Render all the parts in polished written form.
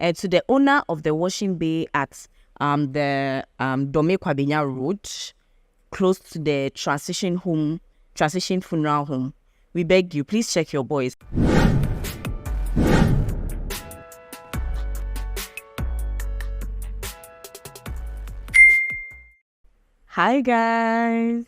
To the owner of the washing bay at the Dome Kwabenya Road, close to the transition funeral home, we beg you, please check your boys. Hi guys,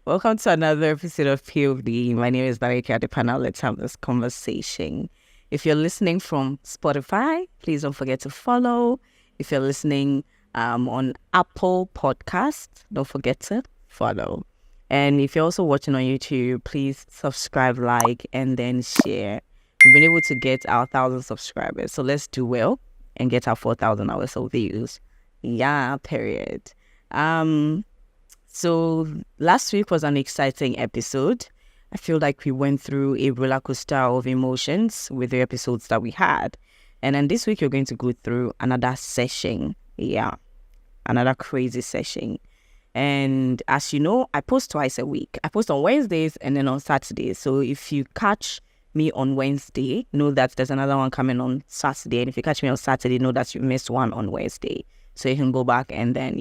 welcome to another episode of POV. My name is Vijaja Depana. Let's have this conversation. If you're listening from Spotify, please don't forget to follow. If you're listening on Apple Podcast, don't forget to follow. And if you're also watching on YouTube, please subscribe, like, and then share. We've been able to get our 1,000 subscribers, so let's do well and get our 4,000 hours of views. Yeah, period. So last week was an exciting episode. I feel like we went through a roller coaster of emotions with the episodes that we had. And then this week, you're going to go through another session. Yeah, another crazy session. And as you know, I post twice a week. I post on Wednesdays and then on Saturdays. So if you catch me on Wednesday, know that there's another one coming on Saturday. And if you catch me on Saturday, know that you missed one on Wednesday. So you can go back and then,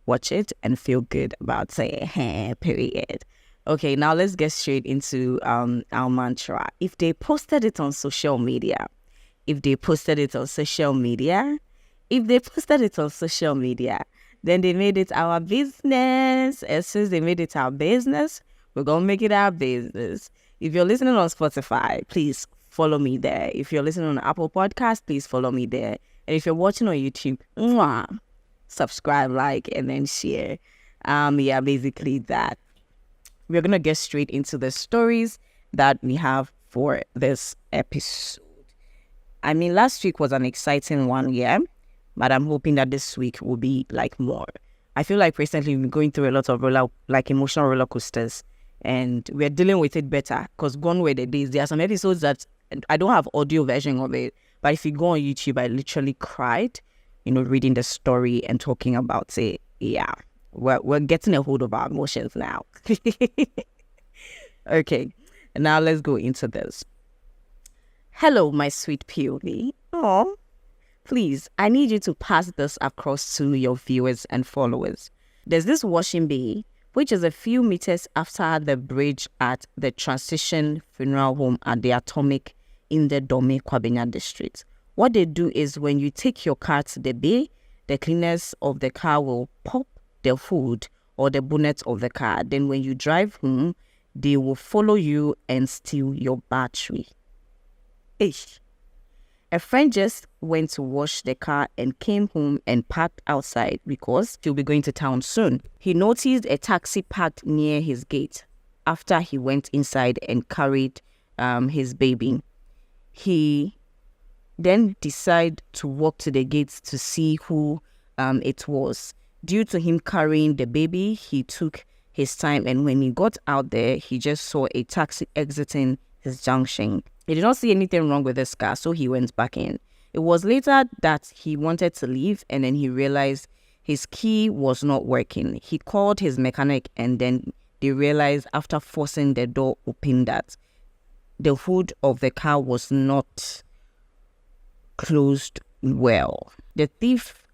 watch it and feel good about saying, hey, period. Okay, now let's get straight into our mantra. If they posted it on social media, then they made it our business. And since they made it our business, we're going to make it our business. If you're listening on Spotify, please follow me there. If you're listening on Apple Podcast, please follow me there. And if you're watching on YouTube, subscribe, like, and then share. Basically that. We're going to get straight into the stories that we have for this episode. I mean, last week was an exciting one, yeah, but I'm hoping that this week will be like more. I feel like recently we've been going through a lot of emotional roller coasters, and we're dealing with it better because gone were the days. There are some episodes that I don't have audio version of it, but if you go on YouTube, I literally cried, reading the story and talking about it. Yeah. We're getting a hold of our emotions now. Okay, now let's go into this. Hello, my sweet POV. Oh, please, I need you to pass this across to your viewers and followers. There's this washing bay, which is a few meters after the bridge at the transition funeral home at the Atomic in the Dome Kwabenya district. What they do is when you take your car to the bay, the cleaners of the car will pop the hood or the bonnet of the car. Then when you drive home, they will follow you and steal your battery. Ish. A friend just went to wash the car and came home and parked outside because he'll be going to town soon. He noticed a taxi parked near his gate. After he went inside and carried his baby, he then decided to walk to the gates to see who it was. Due to him carrying the baby, he took his time, and when he got out there, he just saw a taxi exiting his junction. He did not see anything wrong with this car, so he went back in. It was later that he wanted to leave, and then he realized his key was not working. He called his mechanic, and then they realized after forcing the door open that the hood of the car was not closed well. The thief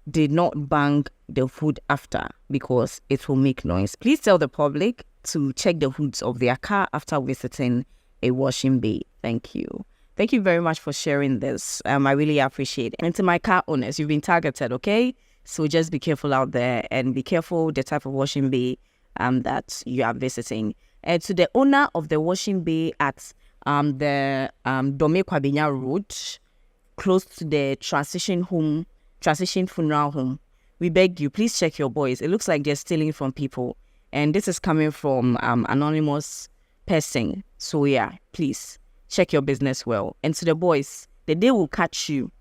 did not bang the hood after because it will make noise. Please tell the public to check the hoods of their car after visiting a washing bay. Thank you. Thank you very much for sharing this. I really appreciate it. And to my car owners, you've been targeted, okay? So just be careful out there and be careful the type of washing bay that you are visiting. And to the owner of the washing bay at the Dome Kwabenya Road, close to the transition funeral home, we beg you, please check your boys. It looks like they're stealing from people. And this is coming from anonymous person. So yeah, please check your business well. And to the boys, the day will catch you.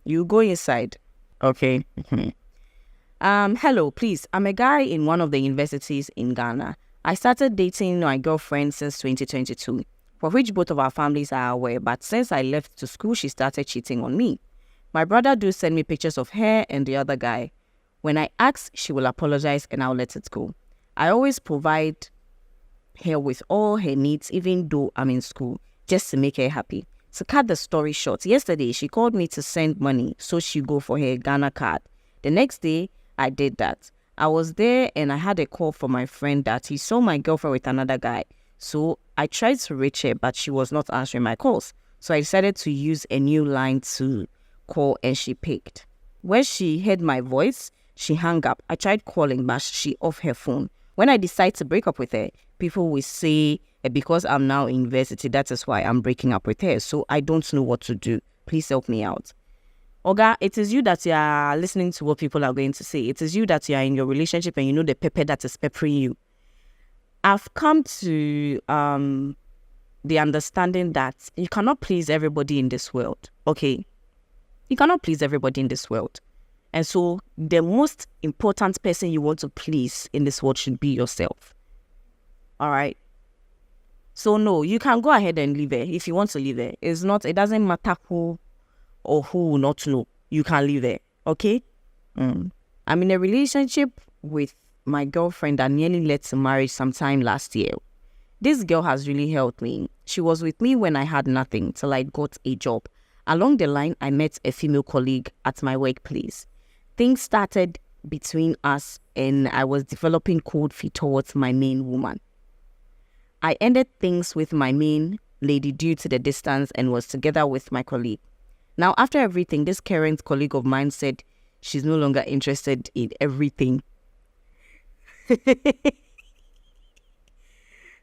You go inside. Okay. Hello, please. I'm a guy in one of the universities in Ghana. I started dating my girlfriend since 2022, for which both of our families are aware. But since I left to school, she started cheating on me. My brother do send me pictures of her and the other guy. When I ask, she will apologize and I'll let it go. I always provide her with all her needs, even though I'm in school, just to make her happy. To cut the story short, yesterday she called me to send money so she go for her Ghana card. The next day, I did that. I was there and I had a call from my friend that he saw my girlfriend with another guy. So I tried to reach her, but she was not answering my calls. So I decided to use a new line to call and she picked. When she heard my voice, she hung up. I tried calling, but she off her phone. When I decide to break up with her, people will say, because I'm now in university, that is why I'm breaking up with her. So I don't know what to do. Please help me out. Oga, it is you that you are listening to what people are going to say. It is you that you are in your relationship and you know the pepper that is peppering you. I've come to the understanding that you cannot please everybody in this world. Okay? You cannot please everybody in this world. And so the most important person you want to please in this world should be yourself. All right? So no, you can go ahead and leave her if you want to leave her. It doesn't matter who or who will not know. You can leave her. Okay? I'm in a relationship with my girlfriend that nearly led to marriage sometime last year. This girl has really helped me. She was with me when I had nothing till I got a job. Along the line, I met a female colleague at my workplace. Things started between us and I was developing cold feet towards my main woman. I ended things with my main lady due to the distance and was together with my colleague. Now, after everything, this current colleague of mine said she's no longer interested in everything.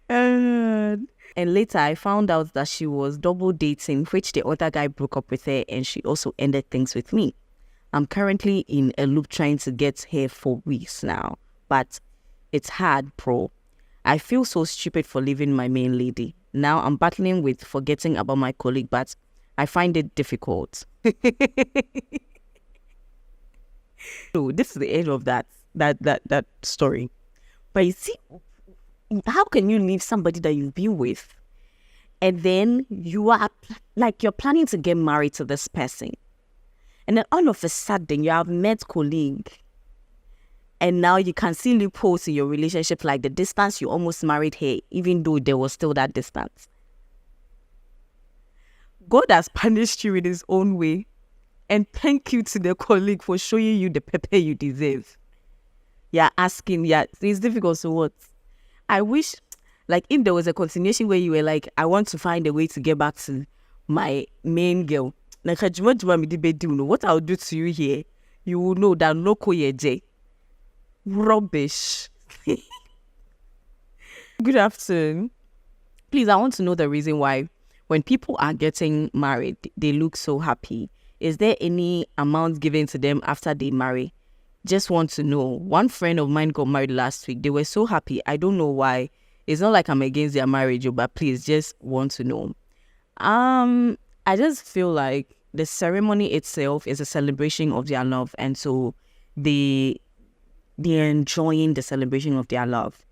And later, I found out that she was double dating, which the other guy broke up with her and she also ended things with me. I'm currently in a loop trying to get her for weeks now, but it's hard, bro. I feel so stupid for leaving my main lady. Now I'm battling with forgetting about my colleague, but I find it difficult. So this is the end of that story. But you see, how can you leave somebody that you've been with and then you're planning to get married to this person, and then all of a sudden you have met colleague, and now you can see loopholes in your relationship, like the distance you almost married her, even though there was still that distance. God has punished you in his own way, and thank you to the colleague for showing you the pepper you deserve. You're asking, it's difficult, so what? I wish, if there was a continuation where you were like, I want to find a way to get back to my main girl. What I'll do to you here, you will know that no koyeje. Rubbish. Good afternoon. Please, I want to know the reason why when people are getting married, they look so happy. Is there any amount given to them after they marry? Just want to know. One friend of mine got married last week. They were so happy. I don't know why. It's not like I'm against their marriage, but please, just want to know. I just feel like the ceremony itself is a celebration of their love, and so they're enjoying the celebration of their love.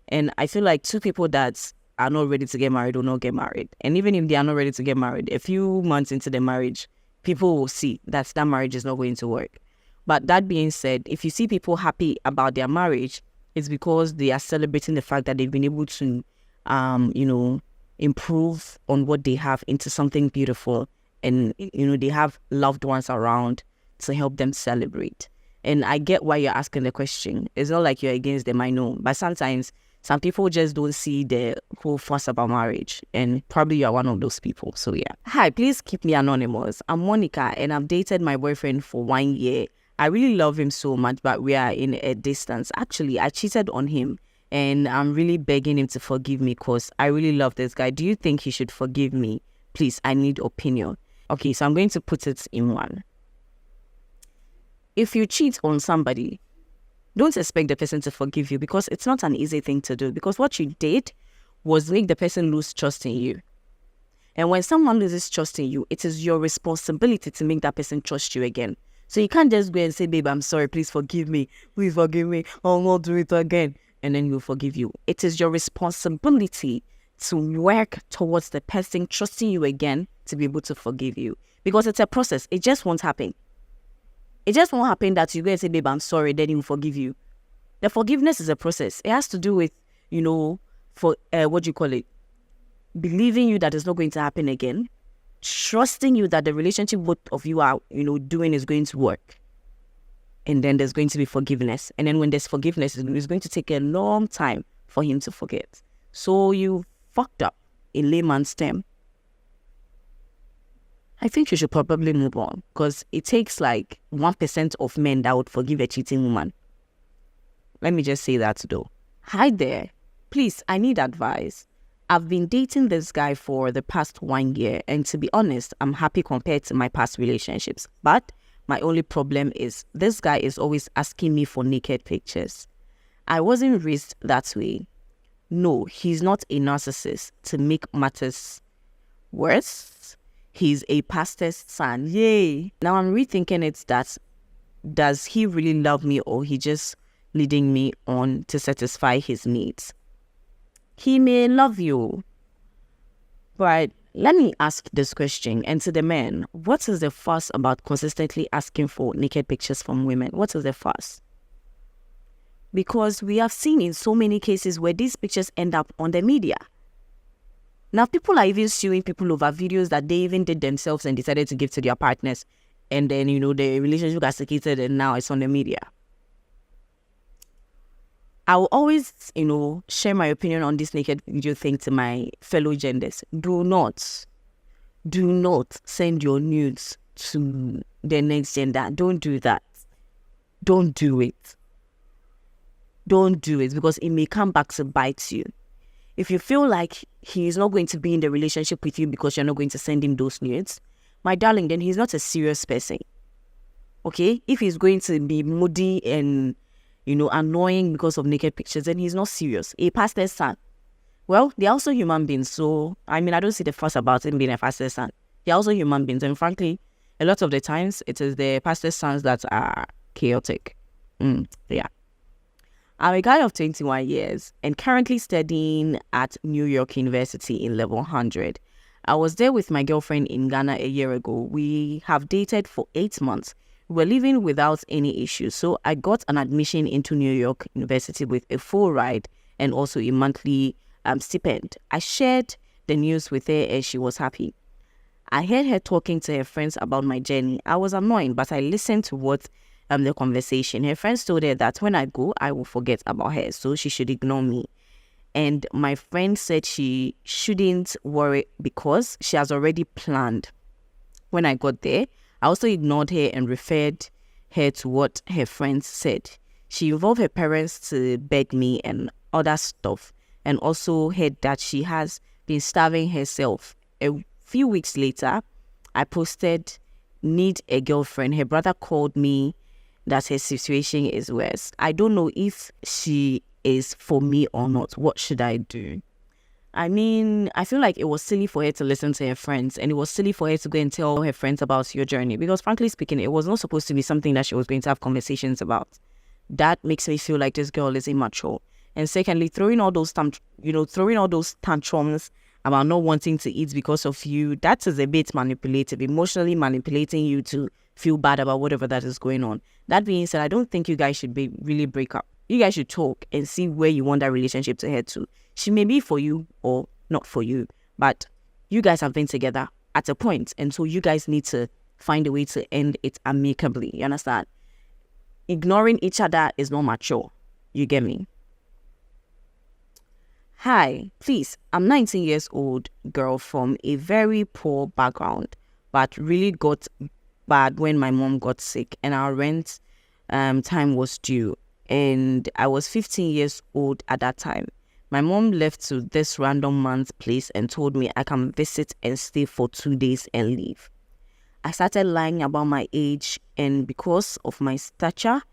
And I feel like two people that are not ready to get married will not get married. And even if they are not ready to get married, a few months into the marriage, people will see that marriage is not going to work. But that being said, if you see people happy about their marriage, it's because they are celebrating the fact that they've been able to, improve on what they have into something beautiful. And, they have loved ones around to help them celebrate. And I get why you're asking the question. It's not like you're against them, I know. But sometimes some people just don't see the whole fuss about marriage. And probably you're one of those people. So yeah. Hi, please keep me anonymous. I'm Monica and I've dated my boyfriend for 1 year. I really love him so much, but we are in a distance. Actually, I cheated on him and I'm really begging him to forgive me because I really love this guy. Do you think he should forgive me? Please, I need opinion. Okay, so I'm going to put it in one. If you cheat on somebody, don't expect the person to forgive you because it's not an easy thing to do, because what you did was make the person lose trust in you. And when someone loses trust in you, it is your responsibility to make that person trust you again. So you can't just go and say, babe, I'm sorry, please forgive me. Please forgive me. I'll not do it again. And then he'll forgive you. It is your responsibility to work towards the person trusting you again to be able to forgive you. Because it's a process. It just won't happen. It just won't happen that you go and say, babe, I'm sorry, then he will forgive you. The forgiveness is a process. It has to do with, believing you that it's not going to happen again, trusting you that the relationship both of you are, doing is going to work. And then there's going to be forgiveness. And then when there's forgiveness, it's going to take a long time for him to forget. So you fucked up in layman's term. I think you should probably move on, because it takes like 1% of men that would forgive a cheating woman. Let me just say that though. Hi there. Please, I need advice. I've been dating this guy for the past 1 year, and to be honest, I'm happy compared to my past relationships. But my only problem is this guy is always asking me for naked pictures. I wasn't raised that way. No, he's not a narcissist. To make matters worse, he's a pastor's son. Yay! Now I'm rethinking it that, does he really love me, or he just leading me on to satisfy his needs? He may love you, but let me ask this question, and to the men, what is the fuss about consistently asking for naked pictures from women? What is the fuss? Because we have seen in so many cases where these pictures end up on the media. Now, people are even suing people over videos that they even did themselves and decided to give to their partners. And then, the relationship got secured and now it's on the media. I will always, share my opinion on this naked video thing to my fellow genders. Do not send your nudes to the next gender. Don't do that. Don't do it. Don't do it, because it may come back to bite you. If you feel like he is not going to be in the relationship with you because you're not going to send him those nudes, my darling, then he's not a serious person. Okay? If he's going to be moody and annoying because of naked pictures, then he's not serious. A pastor's son. Well, they're also human beings. So, I don't see the fuss about him being a pastor's son. They're also human beings. And frankly, a lot of the times, it is the pastor's sons that are chaotic. Yeah. I'm a guy of 21 years and currently studying at New York University in level 100. I was there with my girlfriend in Ghana a year ago. We have dated for 8 months. We were living without any issues, so I got an admission into New York University with a full ride and also a monthly stipend. I shared the news with her and she was happy. I heard her talking to her friends about my journey. I was annoyed, but I listened to what the conversation. Her friends told her that when I go, I will forget about her, so she should ignore me. And my friend said she shouldn't worry because she has already planned. When I got there, I also ignored her and referred her to what her friends said. She involved her parents to beg me and other stuff, and also heard that she has been starving herself. A few weeks later, I posted, "Need a girlfriend." Her brother called me that her situation is worse. I don't know if she is for me or not. What should I do? I feel like it was silly for her to listen to her friends, and it was silly for her to go and tell her friends about your journey, because frankly speaking, it was not supposed to be something that she was going to have conversations about. That makes me feel like this girl is immature. And secondly, throwing all those tantrums about not wanting to eat because of you, that is a bit manipulative, emotionally manipulating you to feel bad about whatever that is going on. That being said, I don't think you guys should really break up. You guys should talk and see where you want that relationship to head to. She may be for you or not for you, but you guys have been together at a point, and so you guys need to find a way to end it amicably. You understand? Ignoring each other is not mature. You get me? Hi, please, I'm 19 years old girl from a very poor background, but really got bad when my mom got sick and our rent time was due, and I was 15 years old at that time. My mom left to this random man's place and told me I can visit and stay for 2 days and leave. I started lying about my age, and because of my stature,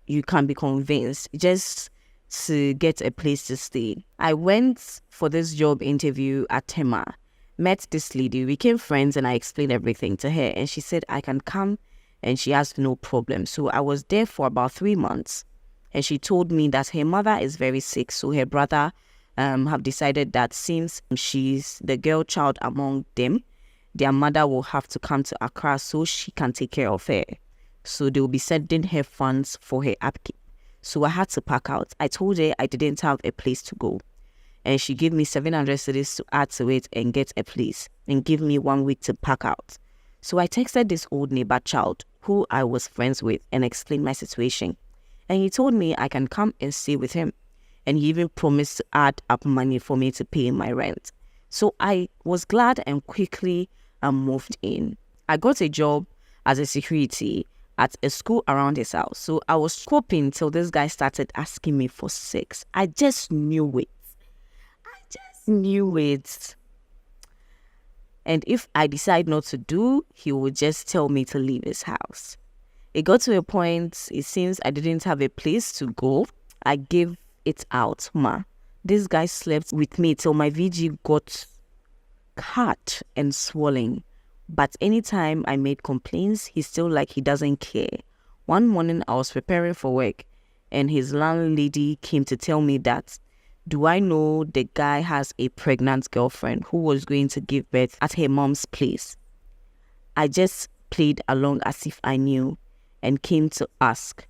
you can be convinced just to get a place to stay. I went for this job interview at Tema, met this lady, we became friends, and I explained everything to her, and she said I can come, and she has no problem. So I was there for about 3 months. And she told me that her mother is very sick, so her brother have decided that since she's the girl child among them, their mother will have to come to Accra so she can take care of her. So they will be sending her funds for her upkeep. So I had to pack out. I told her I didn't have a place to go. and she gave me 700 cedis to add to it and get a place and give me 1 week to pack out. So I texted this old neighbor child who I was friends with and explained my situation. And he told me I can come and stay with him. And he even promised to add up money for me to pay my rent. So I was glad and quickly moved in. I got a job as a security at a school around his house. So I was coping till this guy started asking me for sex. I just knew it. And if I decide not to do, he would just tell me to leave his house. It got to a point, it seems I didn't have a place to go. I gave it out, ma. This guy slept with me till my VG got cut and swollen. But anytime I made complaints, he's still like he doesn't care. One morning I was preparing for work and his landlady came to tell me that, do I know the guy has a pregnant girlfriend who was going to give birth at her mom's place? I just played along as if I knew and came to ask,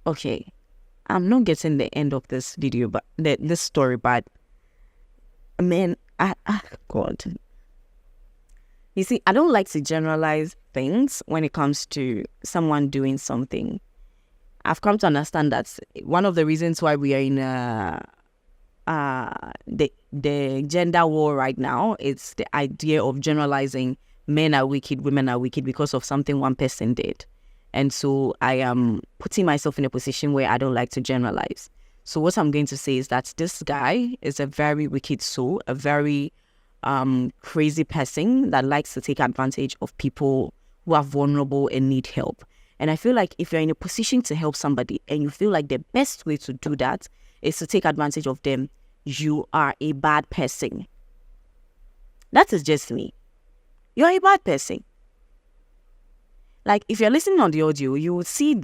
okay, I'm not getting the end of this video, but this story, but man, God. You see, I don't like to generalize things when it comes to someone doing something. I've come to understand that one of the reasons why we are in the gender war right now is the idea of generalizing men are wicked, women are wicked because of something one person did. And so I am putting myself in a position where I don't like to generalize. So what I'm going to say is that this guy is a very wicked soul, a very crazy person that likes to take advantage of people who are vulnerable and need help. And I feel like if you're in a position to help somebody and you feel like the best way to do that is to take advantage of them, you are a bad person. That is just me. You're a bad person. Like, if you're listening on the audio, you will see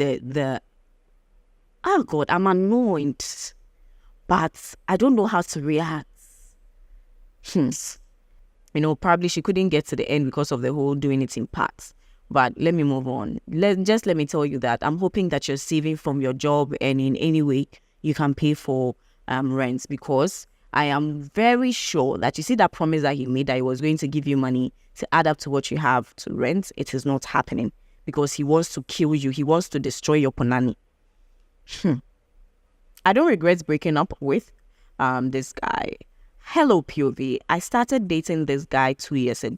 oh God, I'm annoyed, but I don't know how to react. Probably she couldn't get to the end because of the whole doing it in parts. But let me move on. Let me tell you that I'm hoping that you're saving from your job and in any way you can pay for rent, because I am very sure that you see that promise that he made that he was going to give you money to add up to what you have to rent. It is not happening because he wants to kill you. He wants to destroy your punani. I don't regret breaking up with this guy. Hello, POV. I started dating this guy 2 years ago.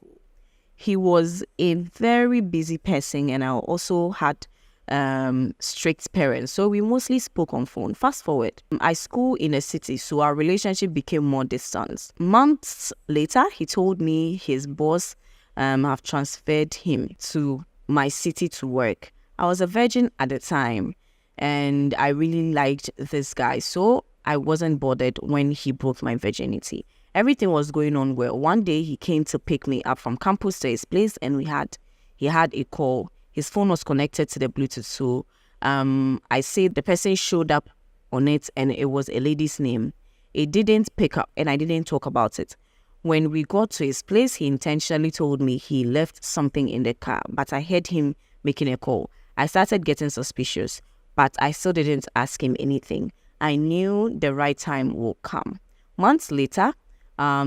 He was a very busy person and I also had strict parents. So we mostly spoke on phone. Fast forward, I school in a city, so our relationship became more distant. Months later, he told me his boss have transferred him to my city to work. I was a virgin at the time and I really liked this guy. So I wasn't bothered when he broke my virginity. Everything was going on well. One day he came to pick me up from campus to his place and he had a call. His phone was connected to the Bluetooth. So I said the person showed up on it and it was a lady's name. It didn't pick up and I didn't talk about it. When we got to his place, he intentionally told me he left something in the car, but I heard him making a call. I started getting suspicious, but I still didn't ask him anything. I knew the right time will come. Months later,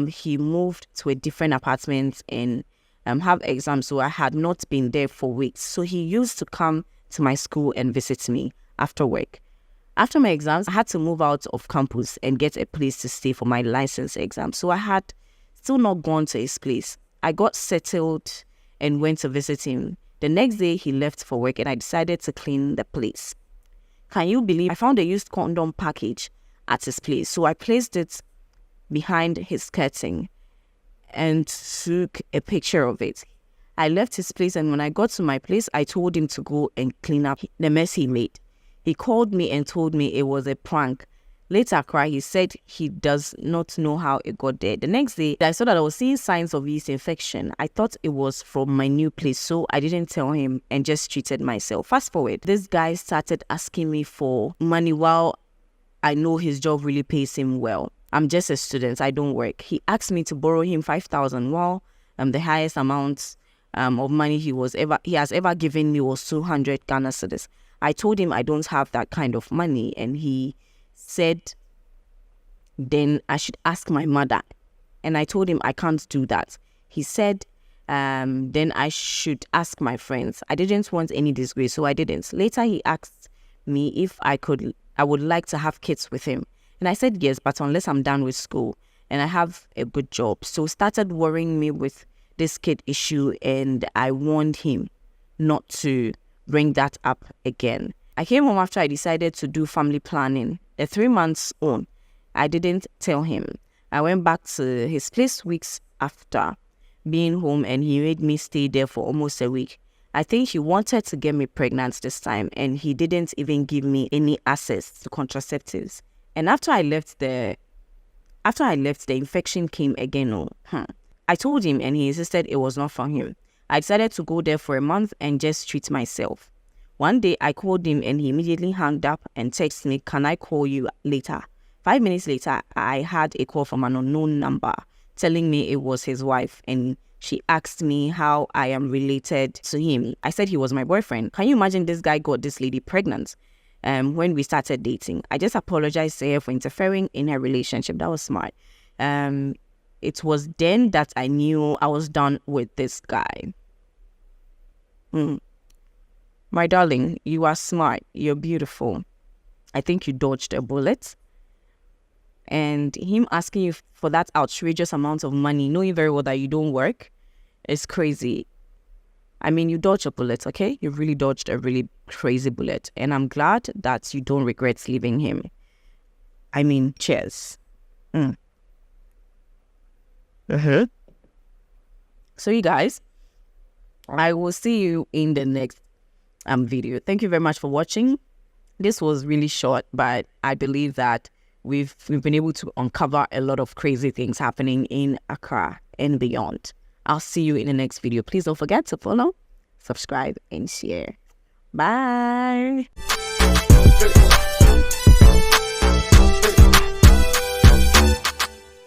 he moved to a different apartment and have exams, so I had not been there for weeks. So he used to come to my school and visit me after work. After my exams, I had to move out of campus and get a place to stay for my license exam. So I had still not gone to his place. I got settled and went to visit him. The next day, he left for work and I decided to clean the place. Can you believe I found a used condom package at his place? So I placed it behind his curtain and took a picture of it. I left his place and when I got to my place, I told him to go and clean up the mess he made. He called me and told me it was a prank. Later, he said he does not know how it got there. The next day, I saw that I was seeing signs of yeast infection. I thought it was from my new place, so I didn't tell him and just treated myself. Fast forward, this guy started asking me for money while I know his job really pays him well. I'm just a student, I don't work. He asked me to borrow him 5,000 while the highest amount of money he has ever given me was 200 Ghana cedis. I told him I don't have that kind of money and he said then I should ask my mother. And I told him I can't do that. He said, then I should ask my friends. I didn't want any disgrace, so I didn't. Later, he asked me if I would like to have kids with him. And I said yes, but unless I'm done with school and I have a good job. So started worrying me with this kid issue, and I warned him not to bring that up again. I came home after I decided to do family planning. 3 months on, I didn't tell him. I went back to his place weeks after being home, and he made me stay there for almost a week. I think he wanted to get me pregnant this time, and he didn't even give me any access to contraceptives. And after I left, the infection came again. I told him, and he insisted it was not for him. I decided to go there for a month and just treat myself. One day, I called him, and he immediately hung up and texted me, "Can I call you later?" 5 minutes later, I had a call from an unknown number telling me it was his wife, and she asked me how I am related to him. I said he was my boyfriend. Can you imagine this guy got this lady pregnant when we started dating? I just apologized to her for interfering in her relationship. That was smart. It was then that I knew I was done with this guy. My darling, you are smart. You're beautiful. I think you dodged a bullet. And him asking you for that outrageous amount of money, knowing very well that you don't work, is crazy. I mean, you dodged a bullet, okay? You really dodged a really crazy bullet. And I'm glad that you don't regret leaving him. I mean, cheers. So you guys, I will see you in the next video. Thank you very much for watching. This was really short, but I believe that we've been able to uncover a lot of crazy things happening in Accra and beyond. I'll see you in the next video. Please don't forget to follow, subscribe, and share. Bye.